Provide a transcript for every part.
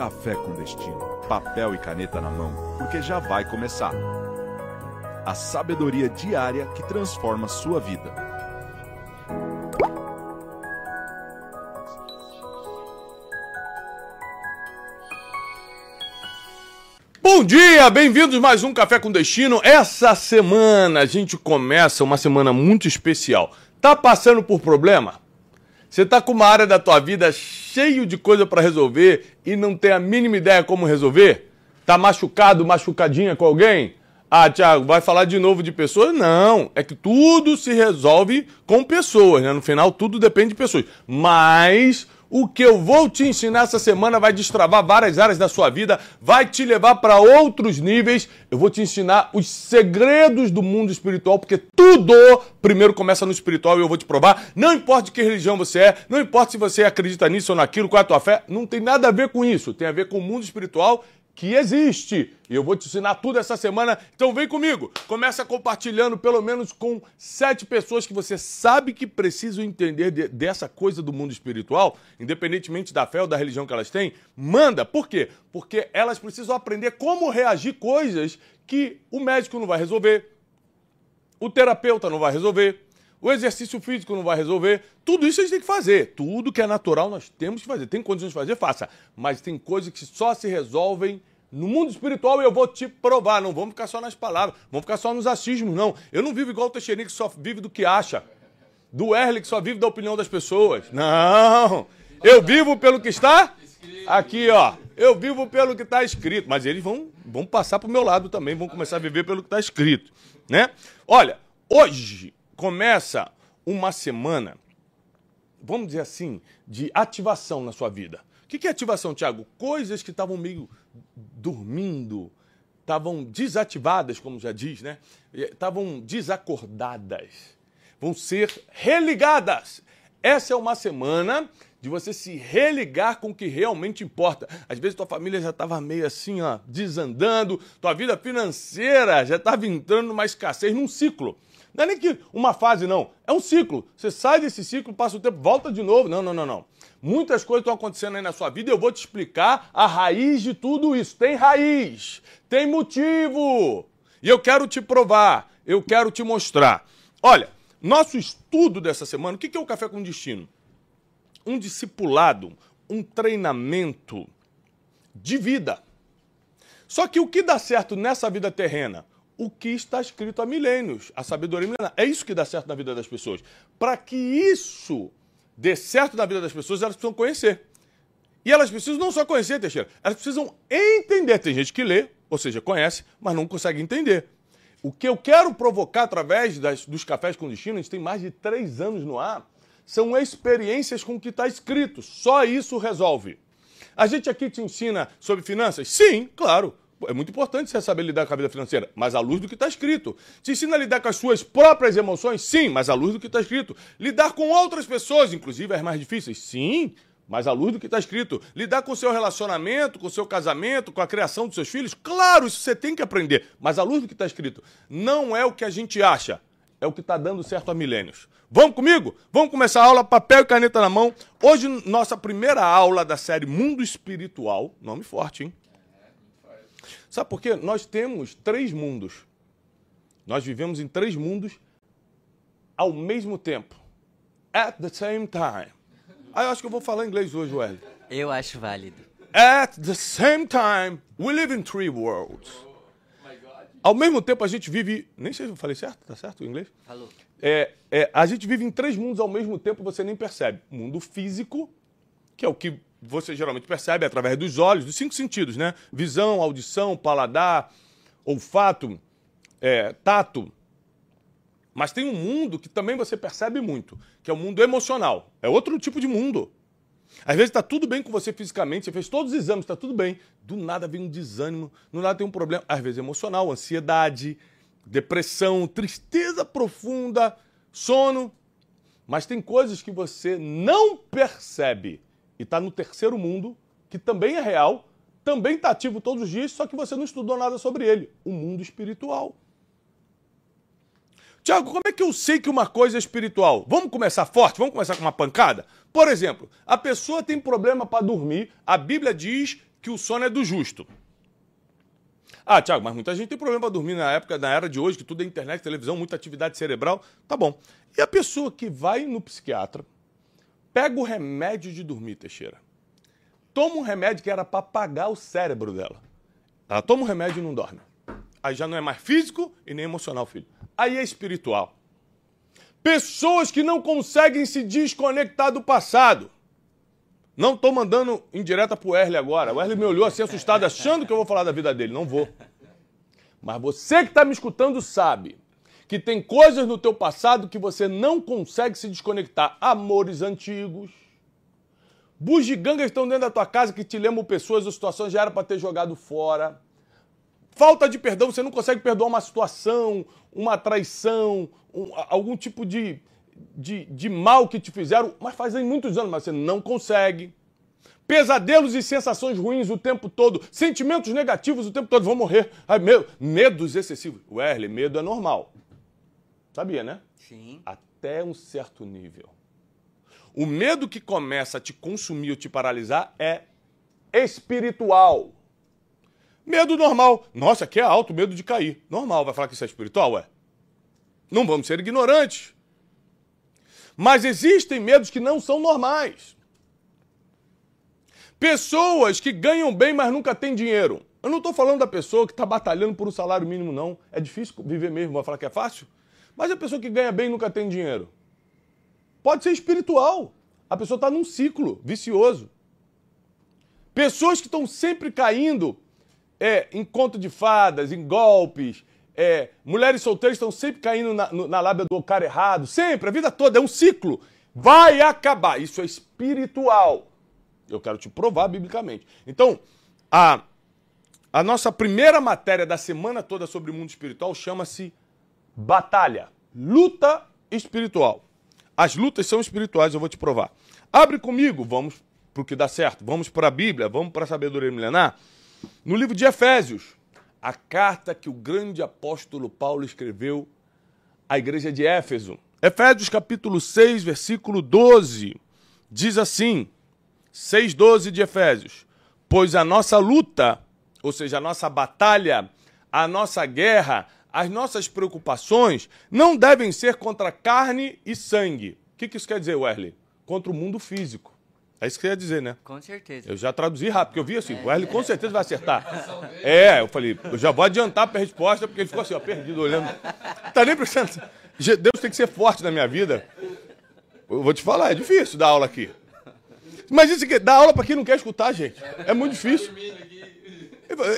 Café com Destino, papel e caneta na mão, porque já vai começar. A sabedoria diária que transforma sua vida. Bom dia, bem-vindos a mais um Café com Destino. Essa semana a gente começa uma semana muito especial. Tá passando por problema? Você tá com uma área da tua vida cheio de coisa para resolver e não tem a mínima ideia como resolver? Tá machucado, machucadinha com alguém? Ah, Thiago, vai falar de novo de pessoas? Não, é que tudo se resolve com pessoas, né? No final tudo depende de pessoas. Mas o que eu vou te ensinar essa semana vai destravar várias áreas da sua vida, vai te levar para outros níveis. Eu vou te ensinar os segredos do mundo espiritual, porque tudo primeiro começa no espiritual e eu vou te provar. Não importa de que religião você é, não importa se você acredita nisso ou naquilo, qual é a tua fé, não tem nada a ver com isso. Tem a ver com o mundo espiritual que existe. E eu vou te ensinar tudo essa semana, então vem comigo. Começa compartilhando pelo menos com 7 pessoas que você sabe que precisam entender dessa coisa do mundo espiritual, independentemente da fé ou da religião que elas têm. Manda, por quê? Porque elas precisam aprender como reagir coisas que o médico não vai resolver, o terapeuta não vai resolver, o exercício físico não vai resolver. Tudo isso a gente tem que fazer. Tudo que é natural nós temos que fazer. Tem condições de fazer? Faça. Mas tem coisas que só se resolvem no mundo espiritual e eu vou te provar. Não vamos ficar só nas palavras, vamos ficar só nos achismos, não. Eu não vivo igual o Teixeirinho que só vive do que acha. Do Erle que só vive da opinião das pessoas. Não. Eu vivo pelo que está aqui, ó. Eu vivo pelo que está escrito. Mas eles vão passar para o meu lado também. Vão começar a viver pelo que está escrito, né? Olha, hoje começa uma semana, vamos dizer assim, de ativação na sua vida. O que é ativação, Thiago? Coisas que estavam meio dormindo, estavam desativadas, como já diz, né? Estavam desacordadas. Vão ser religadas. Essa é uma semana de você se religar com o que realmente importa. Às vezes tua família já estava meio assim, ó, desandando, tua vida financeira já estava entrando numa escassez, num ciclo. Não é nem que uma fase, não. É um ciclo. Você sai desse ciclo, passa o tempo, volta de novo. Não. Muitas coisas estão acontecendo aí na sua vida e eu vou te explicar a raiz de tudo isso. Tem raiz, tem motivo. E eu quero te provar, eu quero te mostrar. Olha, nosso estudo dessa semana, o que é o Café com Destino? Um discipulado, um treinamento de vida. Só que o que dá certo nessa vida terrena? O que está escrito há milênios, a sabedoria milenar. É isso que dá certo na vida das pessoas. Para que isso dê certo na vida das pessoas, elas precisam conhecer. E elas precisam não só conhecer, Teixeira, elas precisam entender. Tem gente que lê, ou seja, conhece, mas não consegue entender. O que eu quero provocar através dos Cafés com Destino, a gente tem mais de 3 anos no ar, são experiências com o que está escrito. Só isso resolve. A gente aqui te ensina sobre finanças? Sim, claro. É muito importante você saber lidar com a vida financeira, mas à luz do que está escrito. Te ensina a lidar com as suas próprias emoções? Sim, mas à luz do que está escrito. Lidar com outras pessoas, inclusive as mais difíceis? Sim, mas à luz do que está escrito. Lidar com o seu relacionamento, com o seu casamento, com a criação dos seus filhos? Claro, isso você tem que aprender, mas à luz do que está escrito. Não é o que a gente acha, é o que está dando certo há milênios. Vamos comigo? Vamos começar a aula, papel e caneta na mão. Hoje, nossa primeira aula da série Mundo Espiritual. Nome forte, hein? Sabe por quê? Nós temos 3 mundos. Nós vivemos em 3 mundos ao mesmo tempo. At the same time. Eu acho que eu vou falar inglês hoje, Welly. Eu acho válido. At the same time, we live in 3 worlds. Ao mesmo tempo a gente vive... Nem sei se eu falei certo, tá certo o inglês? Falou. A gente vive em 3 mundos ao mesmo tempo, você nem percebe. Mundo físico, que é o que você geralmente percebe através dos olhos, dos 5 sentidos, né? Visão, audição, paladar, olfato, tato. Mas tem um mundo que também você percebe muito, que é o mundo emocional. É outro tipo de mundo. Às vezes está tudo bem com você fisicamente, você fez todos os exames, está tudo bem. Do nada vem um desânimo, do nada tem um problema. Às vezes emocional, ansiedade, depressão, tristeza profunda, sono. Mas tem coisas que você não percebe. E está no 3º mundo, que também é real, também está ativo todos os dias, só que você não estudou nada sobre ele. O mundo espiritual. Tiago, como é que eu sei que uma coisa é espiritual? Vamos começar forte? Vamos começar com uma pancada? Por exemplo, a pessoa tem problema para dormir, a Bíblia diz que o sono é do justo. Ah, Thiago, mas muita gente tem problema para dormir na era de hoje, que tudo é internet, televisão, muita atividade cerebral. Tá bom. E a pessoa que vai no psiquiatra, pega o remédio de dormir, Teixeira, toma um remédio que era para apagar o cérebro dela. Ela toma um remédio e não dorme. Aí já não é mais físico e nem emocional, filho. Aí é espiritual. Pessoas que não conseguem se desconectar do passado. Não estou mandando indireta pro Erle agora. O Erle me olhou assim assustado, achando que eu vou falar da vida dele. Não vou. Mas você que está me escutando sabe que tem coisas no teu passado que você não consegue se desconectar. Amores antigos. Bugigangas estão dentro da tua casa que te lembram pessoas ou situações que já era para ter jogado fora. Falta de perdão, você não consegue perdoar uma situação, uma traição, algum tipo de mal que te fizeram, mas fazem muitos anos, mas você não consegue. Pesadelos e sensações ruins o tempo todo, sentimentos negativos o tempo todo, vão morrer. Ai, medos excessivos. O Erle, medo é normal. Sabia, né? Sim. Até um certo nível. O medo que começa a te consumir ou te paralisar é espiritual. Medo normal. Nossa, aqui é alto, medo de cair. Normal, vai falar que isso é espiritual? Ué. Não vamos ser ignorantes. Mas existem medos que não são normais. Pessoas que ganham bem, mas nunca têm dinheiro. Eu não estou falando da pessoa que está batalhando por um salário mínimo, não. É difícil viver mesmo, vai falar que é fácil? Mas a pessoa que ganha bem e nunca tem dinheiro. Pode ser espiritual. A pessoa está num ciclo vicioso. Pessoas que estão sempre caindo em conto de fadas, em golpes. Mulheres solteiras estão sempre caindo na lábia do cara errado. Sempre, a vida toda. É um ciclo. Vai acabar. Isso é espiritual. Eu quero te provar biblicamente. Então, a nossa primeira matéria da semana toda sobre o mundo espiritual chama-se batalha. Luta espiritual. As lutas são espirituais, eu vou te provar. Abre comigo, vamos para o que dá certo. Vamos para a Bíblia, vamos para a sabedoria milenar. No livro de Efésios, a carta que o grande apóstolo Paulo escreveu à igreja de Éfeso. Efésios capítulo 6, versículo 12. Diz assim, 6:12 de Efésios. Pois a nossa luta, ou seja, a nossa batalha, a nossa guerra, as nossas preocupações não devem ser contra carne e sangue. O que isso quer dizer, Wesley? Contra o mundo físico. É isso que quer dizer, né? Com certeza. Eu já traduzi rápido, porque eu vi assim, o Wesley com certeza vai acertar. Eu falei, eu já vou adiantar para a resposta, porque ele ficou assim, ó, perdido, olhando. Tá nem prestando. Deus tem que ser forte na minha vida. Eu vou te falar, é difícil dar aula aqui. Mas isso aqui, dar aula para quem não quer escutar, gente. É muito difícil.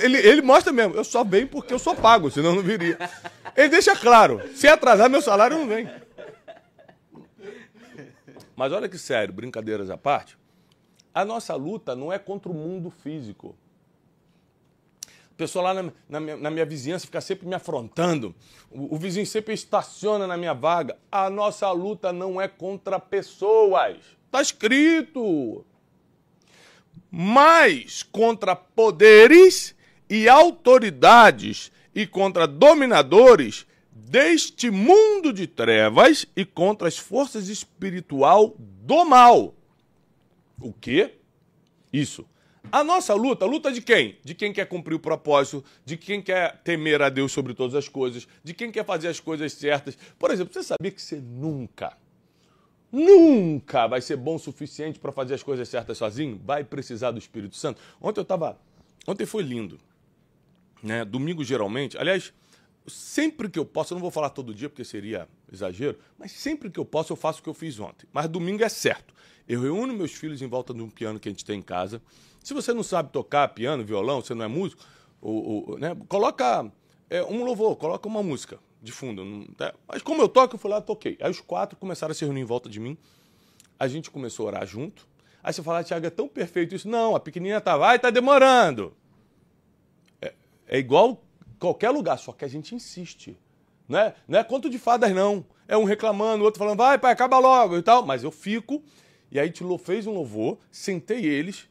Ele mostra mesmo, eu só venho porque eu sou pago, senão eu não viria. Ele deixa claro, se atrasar meu salário, eu não venho. Mas olha que sério, brincadeiras à parte, a nossa luta não é contra o mundo físico. A pessoa lá na minha vizinhança fica sempre me afrontando, o vizinho sempre estaciona na minha vaga. A nossa luta não é contra pessoas, está escrito. Mas contra poderes e autoridades e contra dominadores deste mundo de trevas e contra as forças espirituais do mal. O quê? Isso. A nossa luta, luta de quem? De quem quer cumprir o propósito, de quem quer temer a Deus sobre todas as coisas, de quem quer fazer as coisas certas. Por exemplo, você sabia que você nunca vai ser bom o suficiente para fazer as coisas certas sozinho? Vai precisar do Espírito Santo. Ontem foi lindo, né? Domingo geralmente, aliás, sempre que eu posso, eu não vou falar todo dia porque seria exagero, mas sempre que eu posso eu faço o que eu fiz ontem. Mas domingo é certo. Eu reúno meus filhos em volta de um piano que a gente tem em casa. Se você não sabe tocar piano, violão, você não é músico, né? Coloca um louvor, coloca uma música de fundo. Mas como eu toco, eu fui lá e toquei. Aí os 4 começaram a se reunir em volta de mim. A gente começou a orar junto. Aí você fala, Thiago, é tão perfeito isso. Não, a pequenininha tá demorando. É igual qualquer lugar, só que a gente insiste. Não é conto de fadas, não. É um reclamando, o outro falando, vai, pai, acaba logo e tal. Mas eu fico, e aí a gente fez um louvor, sentei eles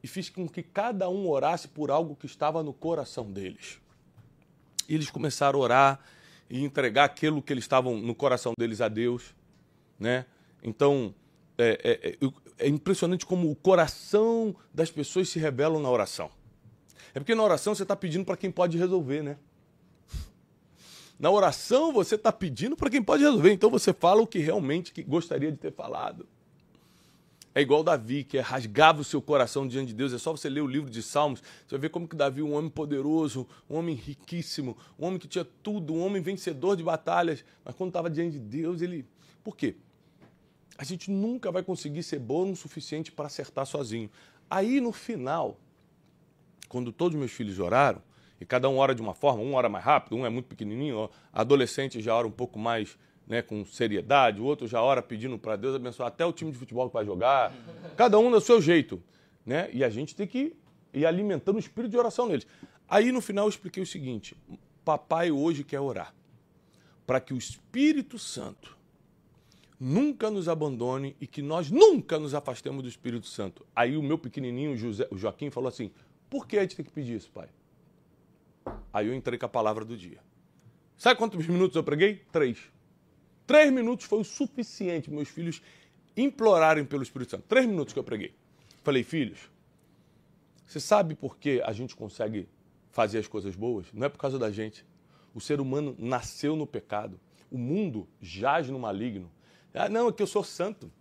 e fiz com que cada um orasse por algo que estava no coração deles. E eles começaram a orar e entregar aquilo que eles estavam no coração deles a Deus, né? Então, É impressionante como o coração das pessoas se revelam na oração. É porque na oração você está pedindo para quem pode resolver, né? Na oração você está pedindo para quem pode resolver. Então você fala o que realmente gostaria de ter falado. É igual Davi, que rasgava o seu coração diante de Deus. É só você ler o livro de Salmos, você vai ver como que Davi, um homem poderoso, um homem riquíssimo, um homem que tinha tudo, um homem vencedor de batalhas, mas quando estava diante de Deus, ele... Por quê? A gente nunca vai conseguir ser bom o suficiente para acertar sozinho. Aí, no final, quando todos meus filhos oraram, e cada um ora de uma forma, um ora mais rápido, um é muito pequenininho, adolescente já ora um pouco mais, né, com seriedade, o outro já ora pedindo para Deus abençoar até o time de futebol que vai jogar, cada um do seu jeito, né? E a gente tem que ir alimentando o espírito de oração neles. Aí, no final, eu expliquei o seguinte: papai hoje quer orar para que o Espírito Santo nunca nos abandone e que nós nunca nos afastemos do Espírito Santo. Aí o meu pequenininho, o Joaquim, falou assim: por que a gente tem que pedir isso, pai? Aí eu entrei com a palavra do dia. Sabe quantos minutos eu preguei? 3. 3 minutos foi o suficiente meus filhos implorarem pelo Espírito Santo. 3 minutos que eu preguei. Falei: filhos, você sabe por que a gente consegue fazer as coisas boas? Não é por causa da gente. O ser humano nasceu no pecado. O mundo jaz no maligno. Ah, não, é que eu sou santo.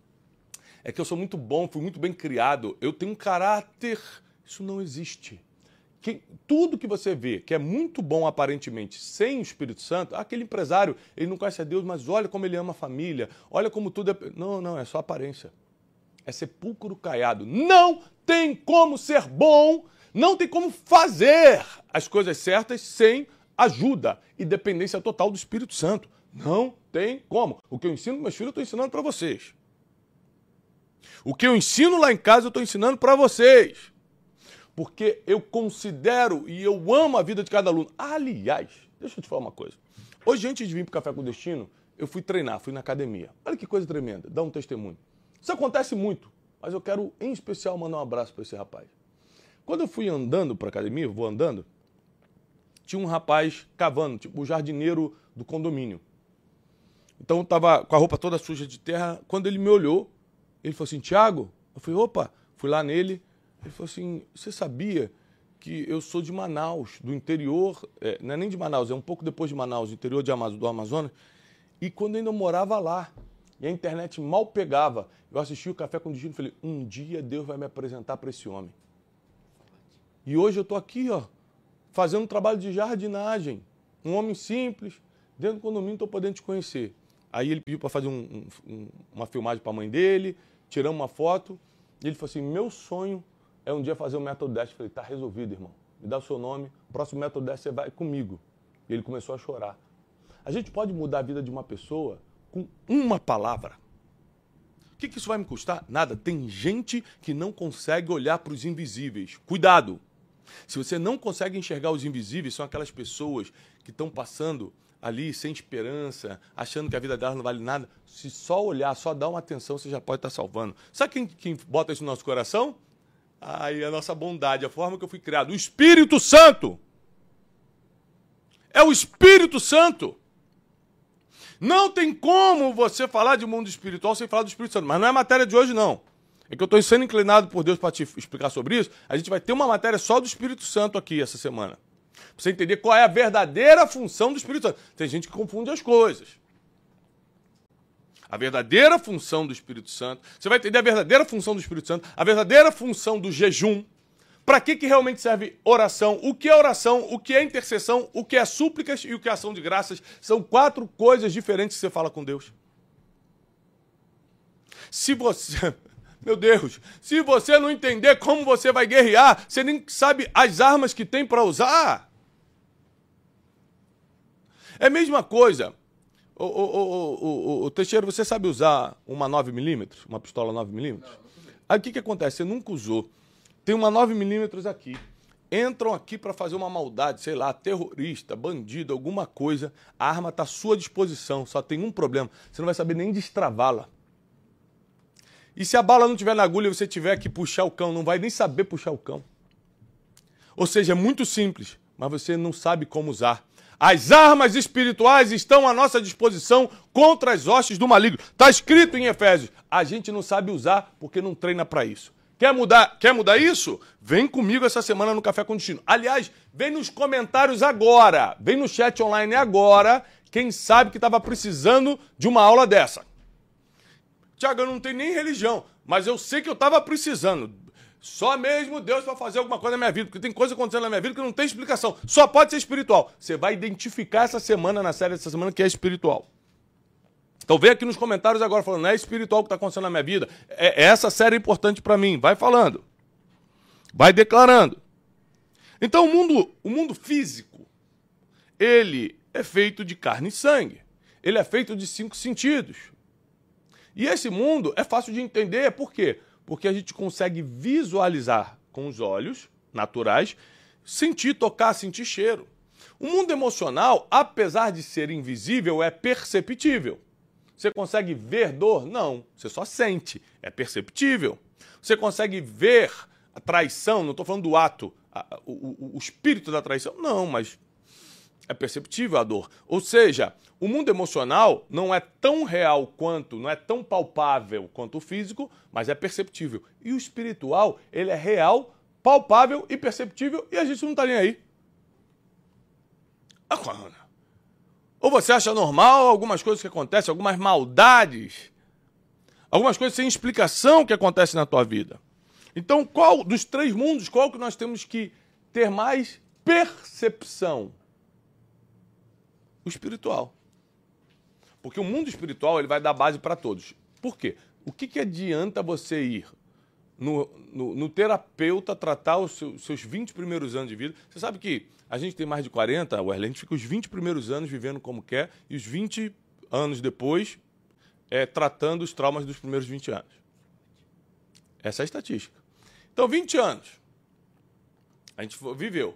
É que eu sou muito bom, fui muito bem criado. Eu tenho um caráter. Isso não existe. Tudo que você vê que é muito bom aparentemente sem o Espírito Santo, aquele empresário, ele não conhece a Deus, mas olha como ele ama a família, olha como tudo é... Não, é só aparência. É sepulcro caiado. Não tem como ser bom, não tem como fazer as coisas certas sem ajuda e dependência total do Espírito Santo. Não tem como. O que eu ensino para meus filhos, eu estou ensinando para vocês. O que eu ensino lá em casa, eu estou ensinando para vocês. Porque eu considero e eu amo a vida de cada aluno. Aliás, deixa eu te falar uma coisa. Hoje, antes de vir para o Café com Destino, eu fui treinar, fui na academia. Olha que coisa tremenda, dá um testemunho. Isso acontece muito, mas eu quero, em especial, mandar um abraço para esse rapaz. Quando eu fui andando para a academia, eu vou andando, tinha um rapaz cavando, tipo o jardineiro do condomínio. Então, eu estava com a roupa toda suja de terra. Quando ele me olhou, ele falou assim: Tiago? Eu falei: opa, fui lá nele. Ele falou assim: você sabia que eu sou de Manaus, do interior, não é nem de Manaus, é um pouco depois de Manaus, do interior do Amazonas, e quando ainda eu morava lá, e a internet mal pegava, eu assisti o Café com Destino e falei: um dia Deus vai me apresentar para esse homem. E hoje eu estou aqui, ó, fazendo um trabalho de jardinagem, um homem simples, dentro do condomínio, estou podendo te conhecer. Aí ele pediu para fazer uma filmagem para a mãe dele, tiramos uma foto, e ele falou assim: meu sonho é um dia fazer o Método 10. Eu falei: tá resolvido, irmão. Me dá o seu nome, próximo Método 10 você vai comigo. E ele começou a chorar. A gente pode mudar a vida de uma pessoa com uma palavra. O que isso vai me custar? Nada. Tem gente que não consegue olhar para os invisíveis. Cuidado! Se você não consegue enxergar os invisíveis, são aquelas pessoas que estão passando ali sem esperança, achando que a vida delas não vale nada. Se só olhar, só dar uma atenção, você já pode estar salvando. Sabe quem bota isso no nosso coração? Ai, a nossa bondade, a forma que eu fui criado. O Espírito Santo. É o Espírito Santo. Não tem como você falar de mundo espiritual sem falar do Espírito Santo. Mas não é matéria de hoje, não. É que eu estou sendo inclinado por Deus para te explicar sobre isso. A gente vai ter uma matéria só do Espírito Santo aqui essa semana. Para você entender qual é a verdadeira função do Espírito Santo. Tem gente que confunde as coisas. A verdadeira função do Espírito Santo. Você vai entender a verdadeira função do Espírito Santo, a verdadeira função do jejum. Para que realmente serve oração? O que é oração? O que é intercessão? O que é súplicas e o que é ação de graças? São 4 coisas diferentes que você fala com Deus. Se você... Meu Deus, se você não entender como você vai guerrear, você nem sabe as armas que tem para usar. É a mesma coisa. Ô, Teixeira, você sabe usar uma 9mm? Uma pistola 9mm? Aí o que acontece? Você nunca usou. Tem uma 9mm aqui. Entram aqui para fazer uma maldade, sei lá, terrorista, bandido, alguma coisa. A arma está à sua disposição, só tem um problema. Você não vai saber nem destravá-la. E se a bala não estiver na agulha e você tiver que puxar o cão, não vai nem saber puxar o cão. Ou seja, é muito simples, mas você não sabe como usar. As armas espirituais estão à nossa disposição contra as hostes do maligno. Está escrito em Efésios. A gente não sabe usar porque não treina para isso. Quer mudar isso? Vem comigo essa semana no Café com Destino. Aliás, vem nos comentários agora. Vem no chat online agora. Quem sabe que estava precisando de uma aula dessa. Tiago, eu não tenho nem religião, mas eu sei que eu estava precisando. Só mesmo Deus para fazer alguma coisa na minha vida, porque tem coisa acontecendo na minha vida que não tem explicação. Só pode ser espiritual. Você vai identificar essa semana, na série dessa semana, que é espiritual. Então vem aqui nos comentários agora falando, não é espiritual o que está acontecendo na minha vida. Essa série é importante para mim. Vai falando. Vai declarando. Então o mundo físico, ele é feito de carne e sangue. Ele é feito de 5 sentidos. E esse mundo é fácil de entender. Por quê? Porque a gente consegue visualizar com os olhos naturais, sentir, tocar, sentir cheiro. O mundo emocional, apesar de ser invisível, é perceptível. Você consegue ver dor? Não, você só sente, é perceptível. Você consegue ver a traição, não estou falando do ato, o espírito da traição, não, mas é perceptível a dor. Ou seja, o mundo emocional não é tão real quanto, não é tão palpável quanto o físico, mas é perceptível. E o espiritual, ele é real, palpável e perceptível e a gente não está nem aí. Ou você acha normal algumas coisas que acontecem, algumas maldades, algumas coisas sem explicação que acontecem na tua vida. Então, qual dos 3 mundos, qual que nós temos que ter mais percepção? O espiritual. Porque o mundo espiritual ele vai dar base para todos. Por quê? O que adianta você ir no terapeuta tratar os seus 20 primeiros anos de vida? Você sabe que a gente tem mais de 40, Wesley, a gente fica os 20 primeiros anos vivendo como quer e os 20 anos depois tratando os traumas dos primeiros 20 anos. Essa é a estatística. Então, 20 anos. A gente viveu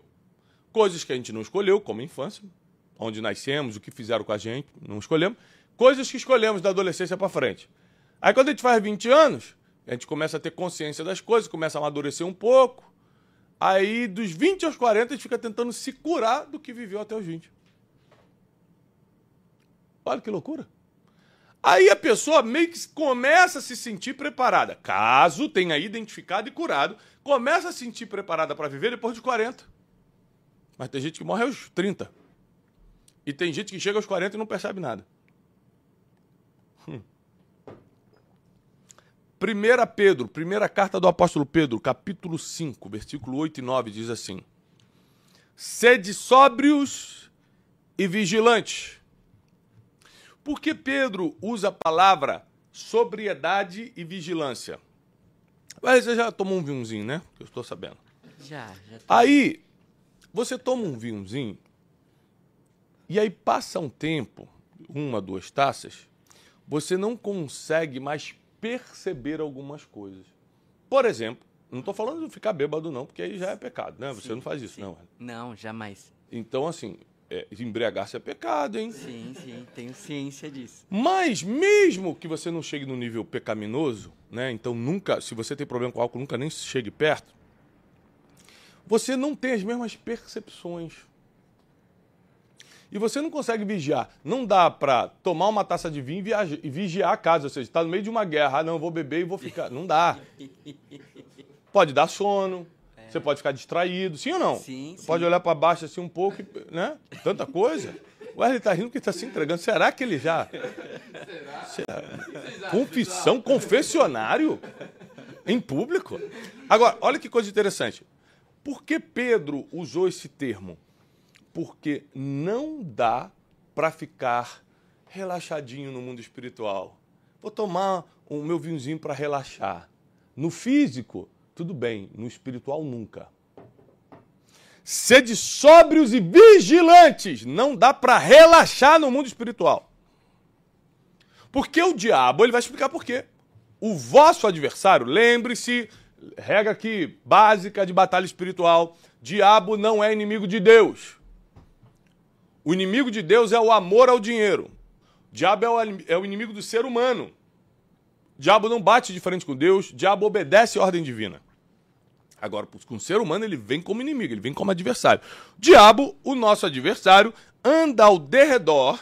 coisas que a gente não escolheu, como a infância, onde nascemos, o que fizeram com a gente, não escolhemos. Coisas que escolhemos da adolescência para frente. Aí quando a gente faz 20 anos, a gente começa a ter consciência das coisas, começa a amadurecer um pouco. Aí dos 20 aos 40 a gente fica tentando se curar do que viveu até os 20. Olha que loucura. Aí a pessoa meio que começa a se sentir preparada. Caso tenha identificado e curado, começa a se sentir preparada para viver depois de 40. Mas tem gente que morre aos 30. E tem gente que chega aos 40 e não percebe nada. 1 Pedro, primeira carta do apóstolo Pedro, capítulo 5, versículo 8 e 9, diz assim: sede sóbrios e vigilantes. Por que Pedro usa a palavra sobriedade e vigilância? Você já tomou um vinhozinho, né? Eu estou sabendo. Já. Aí, você toma um vinhozinho e aí passa um tempo, 1, 2 taças, você não consegue mais perceber algumas coisas. Por exemplo, não estou falando de ficar bêbado não, porque aí já é pecado, né? Você não faz isso, não. Não, jamais. Então, assim, embriagar-se é pecado, hein? Sim, tenho ciência disso. Mas mesmo que você não chegue no nível pecaminoso, né? Então nunca, se você tem problema com álcool, nunca nem chegue perto, você não tem as mesmas percepções. E você não consegue vigiar. Não dá para tomar uma taça de vinho e vigiar a casa. Ou seja, está no meio de uma guerra. Ah, não, eu vou beber e vou ficar. Não dá. Pode dar sono. Você pode ficar distraído. Sim ou não? Sim. Pode olhar para baixo assim um pouco, né? Tanta coisa. O Wesley está rindo porque está se entregando. Será que ele já... Será? Confissão, confessionário? Em público? Agora, olha que coisa interessante. Por que Pedro usou esse termo? Porque não dá para ficar relaxadinho no mundo espiritual. Vou tomar o meu vinhozinho para relaxar. No físico, tudo bem. No espiritual, nunca. Sede sóbrios e vigilantes. Não dá para relaxar no mundo espiritual. Porque o diabo, ele vai explicar por quê. O vosso adversário, lembre-se, regra aqui básica de batalha espiritual, diabo não é inimigo de Deus. O inimigo de Deus é o amor ao dinheiro. O diabo é o inimigo do ser humano. O diabo não bate de frente com Deus, o diabo obedece a ordem divina. Agora, com o ser humano, ele vem como inimigo, ele vem como adversário. O diabo, o nosso adversário, anda ao derredor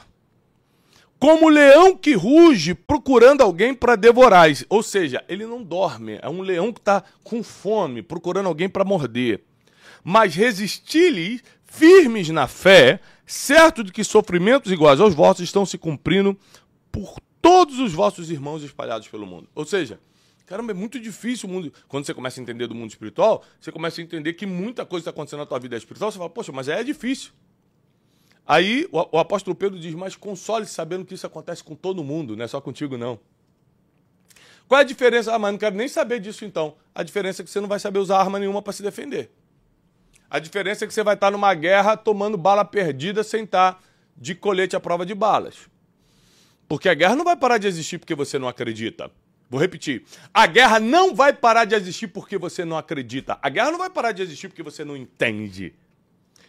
como leão que ruge procurando alguém para devorar. Ou seja, ele não dorme, é um leão que está com fome, procurando alguém para morder. Mas resisti-lhe firmes na fé, certo de que sofrimentos iguais aos vossos estão se cumprindo por todos os vossos irmãos espalhados pelo mundo. Ou seja, caramba, é muito difícil o mundo. Quando você começa a entender do mundo espiritual, você começa a entender que muita coisa está acontecendo na tua vida espiritual, você fala, poxa, mas é difícil. Aí o apóstolo Pedro diz, mas console-se sabendo que isso acontece com todo mundo, não é só contigo não. Qual é a diferença? Ah, mas não quero nem saber disso então. A diferença é que você não vai saber usar arma nenhuma para se defender. A diferença é que você vai estar numa guerra tomando bala perdida sem estar de colete à prova de balas. Porque a guerra não vai parar de existir porque você não acredita. Vou repetir. A guerra não vai parar de existir porque você não acredita. A guerra não vai parar de existir porque você não entende.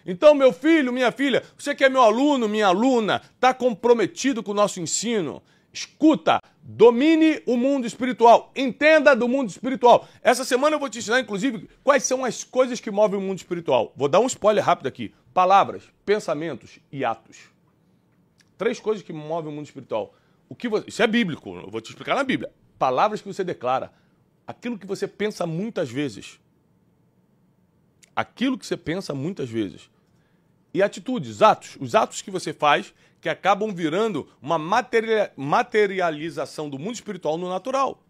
Então, meu filho, minha filha, você que é meu aluno, minha aluna, está comprometido com o nosso ensino, escuta, domine o mundo espiritual, entenda do mundo espiritual. Essa semana eu vou te ensinar, inclusive, quais são as coisas que movem o mundo espiritual. Vou dar um spoiler rápido aqui. Palavras, pensamentos e atos. 3 coisas que movem o mundo espiritual. Isso é bíblico, eu vou te explicar na Bíblia. Palavras que você declara, aquilo que você pensa muitas vezes. Aquilo que você pensa muitas vezes. E atitudes, atos. Os atos que você faz que acabam virando uma materialização do mundo espiritual no natural.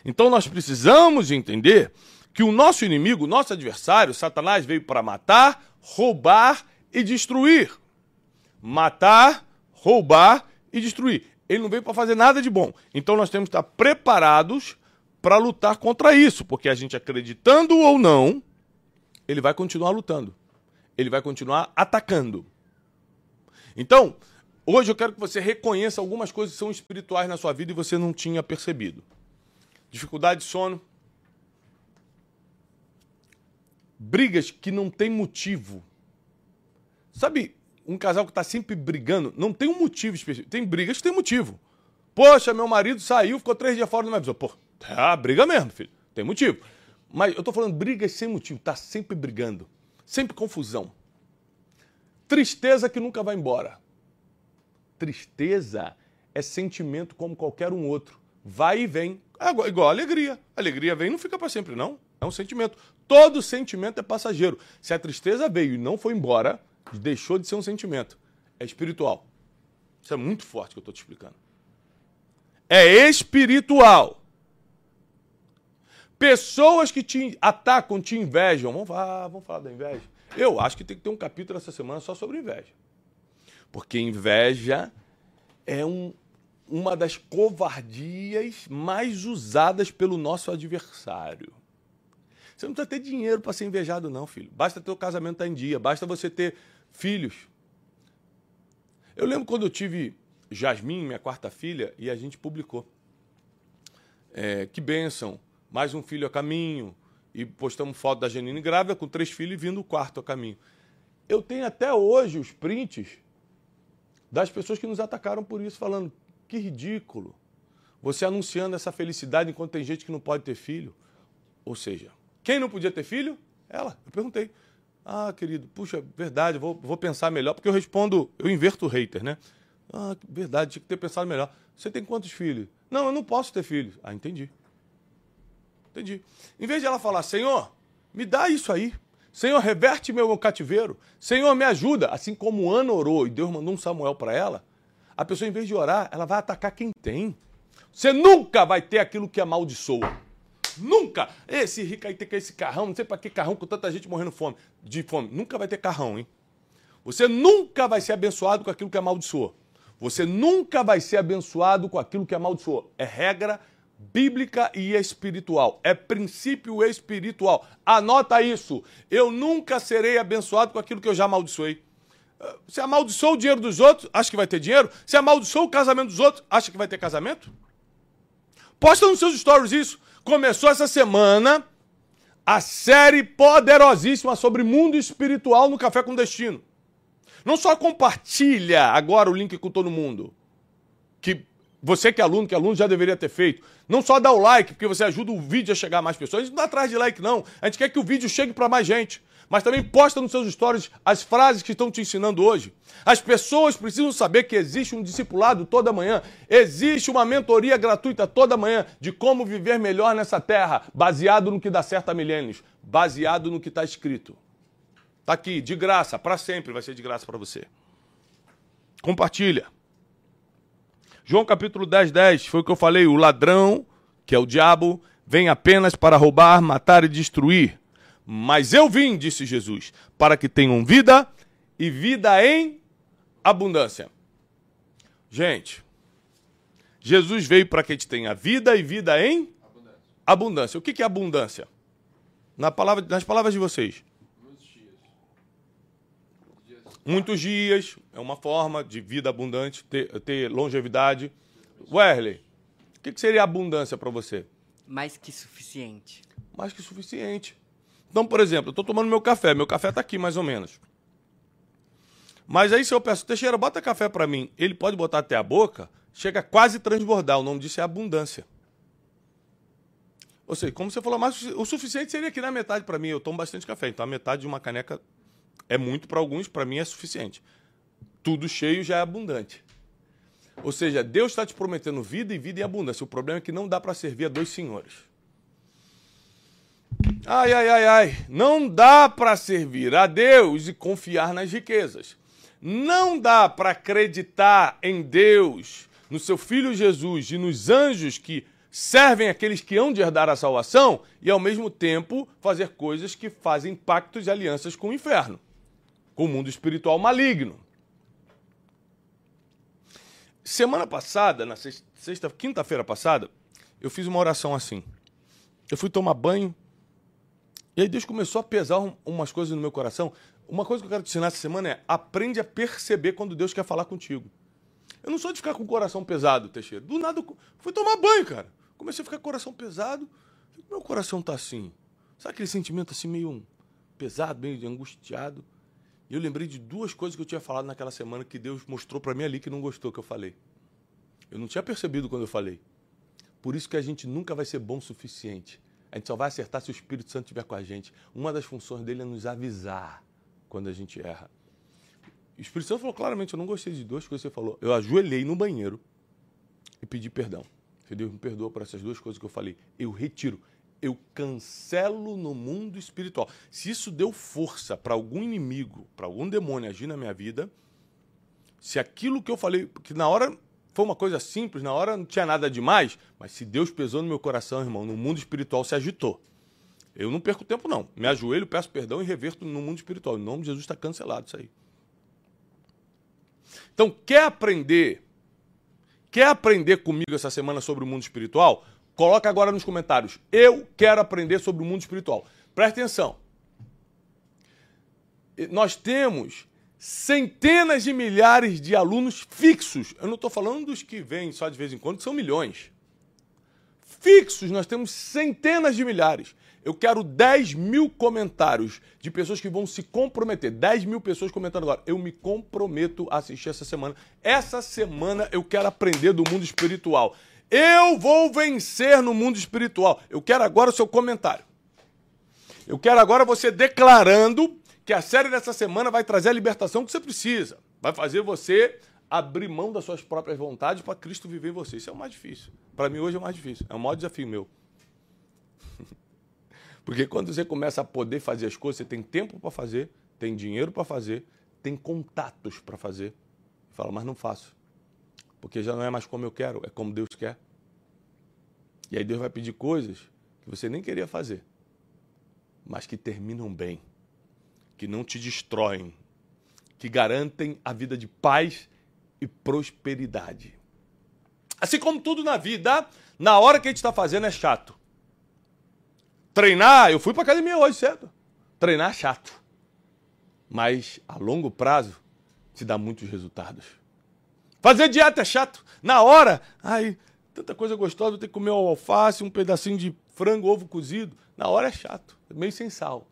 Então nós precisamos entender que o nosso inimigo, o nosso adversário, Satanás, veio para matar, roubar e destruir. Matar, roubar e destruir. Ele não veio para fazer nada de bom. Então nós temos que estar preparados para lutar contra isso, porque a gente acreditando ou não, ele vai continuar lutando. Ele vai continuar atacando. Então, hoje eu quero que você reconheça algumas coisas que são espirituais na sua vida e você não tinha percebido. Dificuldade de sono. Brigas que não tem motivo. Sabe, um casal que está sempre brigando, não tem um motivo específico. Tem brigas que tem motivo. Poxa, meu marido saiu, ficou 3 dias fora do meu aviso. Pô, briga mesmo, filho. Tem motivo. Mas eu tô falando brigas sem motivo. Tá sempre brigando. Sempre confusão. Tristeza que nunca vai embora. Tristeza é sentimento como qualquer um outro. Vai e vem. É igual a alegria. A alegria vem e não fica para sempre, não. É um sentimento. Todo sentimento é passageiro. Se a tristeza veio e não foi embora, deixou de ser um sentimento. É espiritual. Isso é muito forte que eu estou te explicando. É espiritual. Pessoas que te atacam, te invejam. Vamos falar da inveja. Eu acho que tem que ter um capítulo essa semana só sobre inveja. Porque inveja é uma das covardias mais usadas pelo nosso adversário. Você não precisa ter dinheiro para ser invejado, não, filho. Basta ter o casamento estar em dia, basta você ter filhos. Eu lembro quando eu tive Jasmine, minha 4ª filha, e a gente publicou. Que bênção, mais um filho a caminho. E postamos foto da Janine grávida com 3 filhos e vindo o 4º a caminho. Eu tenho até hoje os prints das pessoas que nos atacaram por isso, falando, que ridículo. Você anunciando essa felicidade enquanto tem gente que não pode ter filho. Ou seja, quem não podia ter filho? Ela. Eu perguntei. Ah, querido, puxa, verdade, vou pensar melhor, porque eu inverto o hater, né? Ah, verdade, tinha que ter pensado melhor. Você tem quantos filhos? Não, eu não posso ter filhos. Ah, entendi. Em vez de ela falar, Senhor, me dá isso aí. Senhor, reverte meu cativeiro. Senhor, me ajuda. Assim como Ana orou e Deus mandou um Samuel para ela, a pessoa, em vez de orar, ela vai atacar quem tem. Você nunca vai ter aquilo que amaldiçoa. Nunca. Esse rico aí tem que esse carrão, não sei para que carrão com tanta gente morrendo de fome. Nunca vai ter carrão, hein? Você nunca vai ser abençoado com aquilo que amaldiçoa. Você nunca vai ser abençoado com aquilo que amaldiçoa. É regra bíblica e espiritual. É princípio espiritual. Anota isso. Eu nunca serei abençoado com aquilo que eu já amaldiçoei. Você amaldiçoou o dinheiro dos outros, acha que vai ter dinheiro? Você amaldiçoou o casamento dos outros, acha que vai ter casamento? Posta nos seus stories isso. Começou essa semana a série poderosíssima sobre mundo espiritual no Café com Destino. Não só compartilha agora o link com todo mundo, que Você que é aluno já deveria ter feito. Não só dar o like, porque você ajuda o vídeo a chegar a mais pessoas. A gente não dá atrás de like, não. A gente quer que o vídeo chegue para mais gente. Mas também posta nos seus stories as frases que estão te ensinando hoje. As pessoas precisam saber que existe um discipulado toda manhã. Existe uma mentoria gratuita toda manhã de como viver melhor nessa terra, baseado no que dá certo há milênios, baseado no que está escrito. Está aqui, de graça, para sempre vai ser de graça para você. Compartilha. João capítulo 10, foi o que eu falei, o ladrão, que é o diabo, vem apenas para roubar, matar e destruir. Mas eu vim, disse Jesus, para que tenham vida e vida em abundância. Gente, Jesus veio para que a gente tenha vida e vida em abundância. O que é abundância? Nas palavras de vocês. Muitos dias, é uma forma de vida abundante, ter longevidade. Wesley, o que seria abundância para você? Mais que suficiente. Mais que suficiente. Então, por exemplo, eu estou tomando meu café está aqui mais ou menos. Mas aí se eu peço, Teixeira, bota café para mim, ele pode botar até a boca, chega a quase transbordar, o nome disso é abundância. Ou seja, como você falou, mais o suficiente seria aqui na metade para mim, eu tomo bastante café, então a metade de uma caneca é muito para alguns, para mim é suficiente. Tudo cheio já é abundante. Ou seja, Deus está te prometendo vida e vida em abundância. O problema é que não dá para servir a dois senhores. Não dá para servir a Deus e confiar nas riquezas. Não dá para acreditar em Deus, no seu Filho Jesus e nos anjos que servem aqueles que hão de herdar a salvação e, ao mesmo tempo, fazer coisas que fazem pactos e alianças com o inferno, com o mundo espiritual maligno. Semana passada, quinta-feira passada, eu fiz uma oração assim. Eu fui tomar banho e aí Deus começou a pesar umas coisas no meu coração. Uma coisa que eu quero te ensinar essa semana é aprende a perceber quando Deus quer falar contigo. Eu não sou de ficar com o coração pesado, Teixeira. Do nada, fui tomar banho, cara. Comecei a ficar com o coração pesado. Meu coração tá assim. Sabe aquele sentimento assim meio pesado, meio angustiado? E eu lembrei de duas coisas que eu tinha falado naquela semana que Deus mostrou para mim ali que não gostou que eu falei. Eu não tinha percebido quando eu falei. Por isso que a gente nunca vai ser bom o suficiente. A gente só vai acertar se o Espírito Santo estiver com a gente. Uma das funções dele é nos avisar quando a gente erra. O Espírito Santo falou claramente, eu não gostei de duas coisas que você falou. Eu ajoelhei no banheiro e pedi perdão. Deus me perdoa por essas duas coisas que eu falei. Eu retiro. Eu cancelo no mundo espiritual. Se isso deu força para algum inimigo, para algum demônio agir na minha vida, se aquilo que eu falei, porque na hora foi uma coisa simples, na hora não tinha nada demais, mas se Deus pesou no meu coração, irmão, no mundo espiritual se agitou. Eu não perco tempo, não. Me ajoelho, peço perdão e reverto no mundo espiritual. Em nome de Jesus está cancelado isso aí. Então, quer aprender comigo essa semana sobre o mundo espiritual? Coloca agora nos comentários. Eu quero aprender sobre o mundo espiritual. Presta atenção. Nós temos centenas de milhares de alunos fixos. Eu não estou falando dos que vêm só de vez em quando, que são milhões. Fixos, nós temos centenas de milhares. Eu quero 10 mil comentários de pessoas que vão se comprometer. 10 mil pessoas comentando agora. Eu me comprometo a assistir essa semana. Essa semana eu quero aprender do mundo espiritual. Eu vou vencer no mundo espiritual. Eu quero agora o seu comentário. Eu quero agora você declarando que a série dessa semana vai trazer a libertação que você precisa. Vai fazer você abrir mão das suas próprias vontades para Cristo viver em você. Isso é o mais difícil. Para mim hoje é o mais difícil. É o maior desafio meu. Porque quando você começa a poder fazer as coisas, você tem tempo para fazer, tem dinheiro para fazer, tem contatos para fazer. Fala, mas não faço. Porque já não é mais como eu quero, é como Deus quer. E aí Deus vai pedir coisas que você nem queria fazer, mas que terminam bem, que não te destroem, que garantem a vida de paz e prosperidade. Assim como tudo na vida, na hora que a gente está fazendo é chato. Treinar, eu fui para academia hoje, certo? Treinar é chato. Mas a longo prazo te dá muitos resultados. Fazer dieta é chato. Na hora, tanta coisa gostosa, vou ter que comer um alface, um pedacinho de frango, ovo cozido. Na hora é chato, é meio sem sal.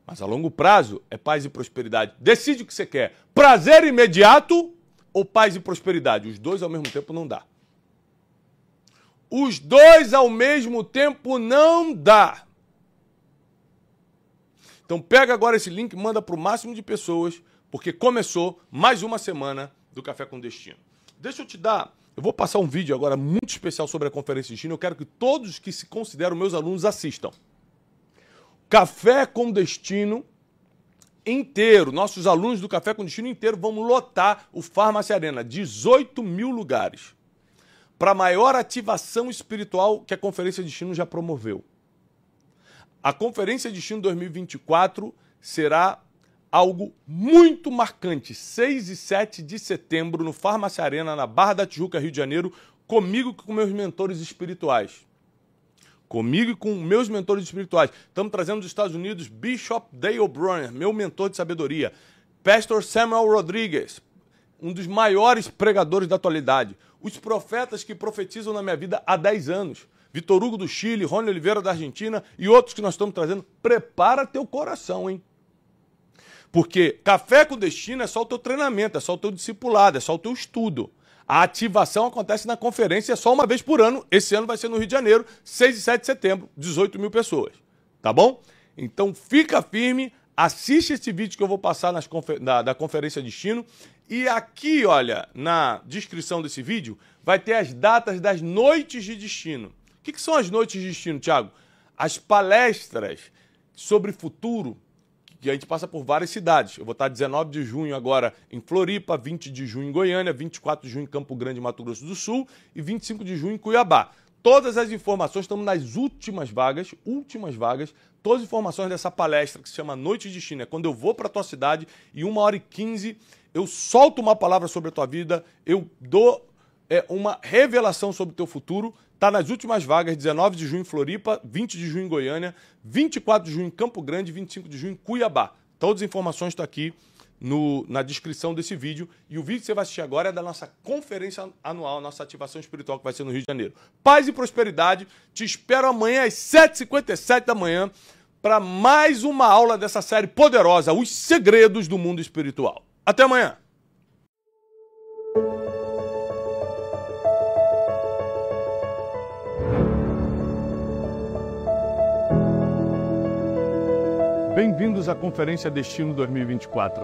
Mas a longo prazo é paz e prosperidade. Decide o que você quer. Prazer imediato ou paz e prosperidade? Os dois ao mesmo tempo não dá. Os dois ao mesmo tempo não dá. Então pega agora esse link e manda para o máximo de pessoas, porque começou mais uma semana do Café com Destino. Deixa eu te dar... Eu vou passar um vídeo agora muito especial sobre a Conferência de Destino. Eu quero que todos que se consideram meus alunos assistam. Café com Destino inteiro. Nossos alunos do Café com Destino inteiro vão lotar o Farmácia Arena. 18 mil lugares. Para a maior ativação espiritual que a Conferência de Destino já promoveu. A Conferência de Destino 2024 será algo muito marcante. 6 e 7 de setembro no Farmácia Arena, na Barra da Tijuca, Rio de Janeiro, comigo e com meus mentores espirituais. Comigo e com meus mentores espirituais. Estamos trazendo dos Estados Unidos Bishop Dale Bronner, meu mentor de sabedoria. Pastor Samuel Rodrigues, um dos maiores pregadores da atualidade. Os profetas que profetizam na minha vida há 10 anos. Vitor Hugo do Chile, Rony Oliveira da Argentina e outros que nós estamos trazendo. Prepara teu coração, hein? Porque Café com Destino é só o teu treinamento, é só o teu discipulado, é só o teu estudo. A ativação acontece na conferência só uma vez por ano. Esse ano vai ser no Rio de Janeiro, 6 e 7 de setembro, 18 mil pessoas. Tá bom? Então fica firme, assiste esse vídeo que eu vou passar da Conferência Destino. E aqui, olha, na descrição desse vídeo, vai ter as datas das noites de destino. O que são as noites de destino, Thiago? As palestras sobre futuro, que a gente passa por várias cidades. Eu vou estar 19 de junho agora em Floripa, 20 de junho em Goiânia, 24 de junho em Campo Grande, Mato Grosso do Sul e 25 de junho em Cuiabá. Todas as informações, estamos nas últimas vagas, todas as informações dessa palestra que se chama Noite de Destino. É quando eu vou para a tua cidade e 1h15 eu solto uma palavra sobre a tua vida, eu dou uma revelação sobre o teu futuro. Está nas últimas vagas, 19 de junho em Floripa, 20 de junho em Goiânia, 24 de junho em Campo Grande, 25 de junho em Cuiabá. Todas as informações estão aqui na descrição desse vídeo. E o vídeo que você vai assistir agora é da nossa conferência anual, nossa ativação espiritual que vai ser no Rio de Janeiro. Paz e prosperidade. Te espero amanhã às 7h57 da manhã para mais uma aula dessa série poderosa, Os Segredos do Mundo Espiritual. Até amanhã! Bem-vindos à Conferência Destino 2024.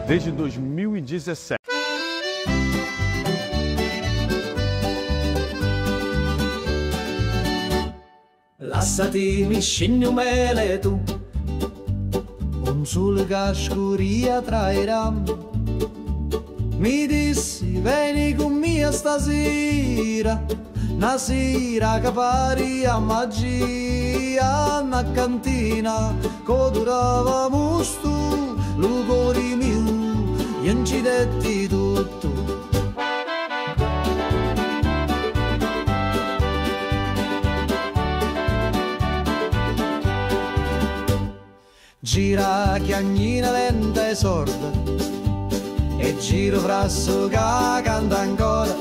Desde 2017. Lasciati mi scendi un mele tu, un sole che scuria trairà. Mi dissi vieni con me stasera, una sera che pari a magia, una cantina che durava musto, lugori mio, e incidetti tutto. Gira chiagnina lenta e sorda, e giro frasso che canta ancora,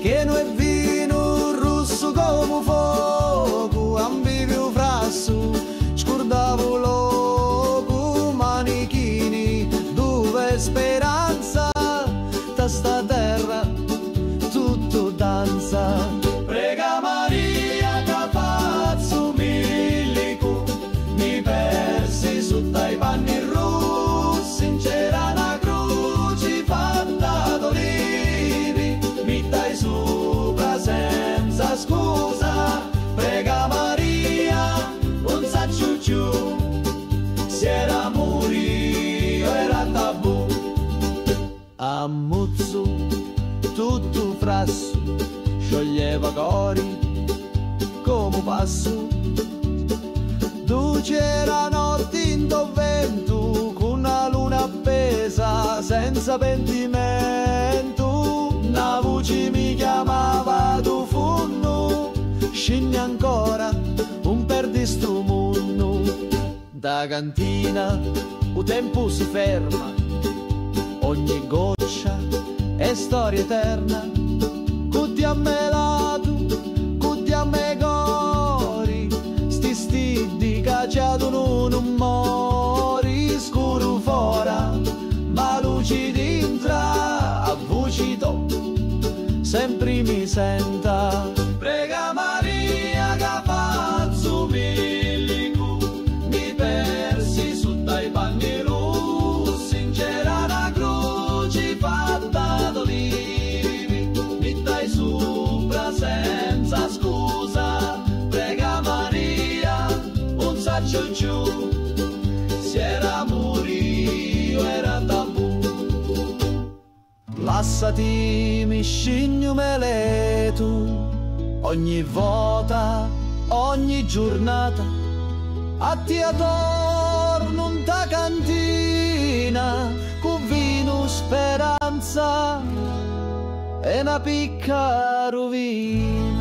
che non è vino rosso come fuoco, ambivio frasso, scordavo loco, manichini, dove speranza, da sta terra tutto danza. Prega Maria che faccio milico, mi persi sotto i panni rossi, in c'era una croce fatta d'olivi, mi dai sopra senza scusa. Prega Maria, non sa ciucciù, se era morio era tabù. Ammuzzo tutto frasso, scioglieva cori come passo. Tu c'era notte in vento, con una luna appesa senza pentimento. Una voce mi chiamava tu funno, scendi ancora un perdi sto mondo. Da cantina o tempo si ferma, ogni goccia è storia eterna. Cutti a me lato, cutti a me cori, sti cacciato non mori, scuro fora, ma luci dentro. presenta. Prega Maria che faccio milico, mi persi su dai panni russi, in c'era una croce fatta d'olivi, mi dai sopra senza scusa. Prega Maria, un saccio giù, si era morio, era tabù. Lassati mi scigno meletu, ogni volta, ogni giornata, a ti attorno in ta cantina, con vino speranza e una picca rovina.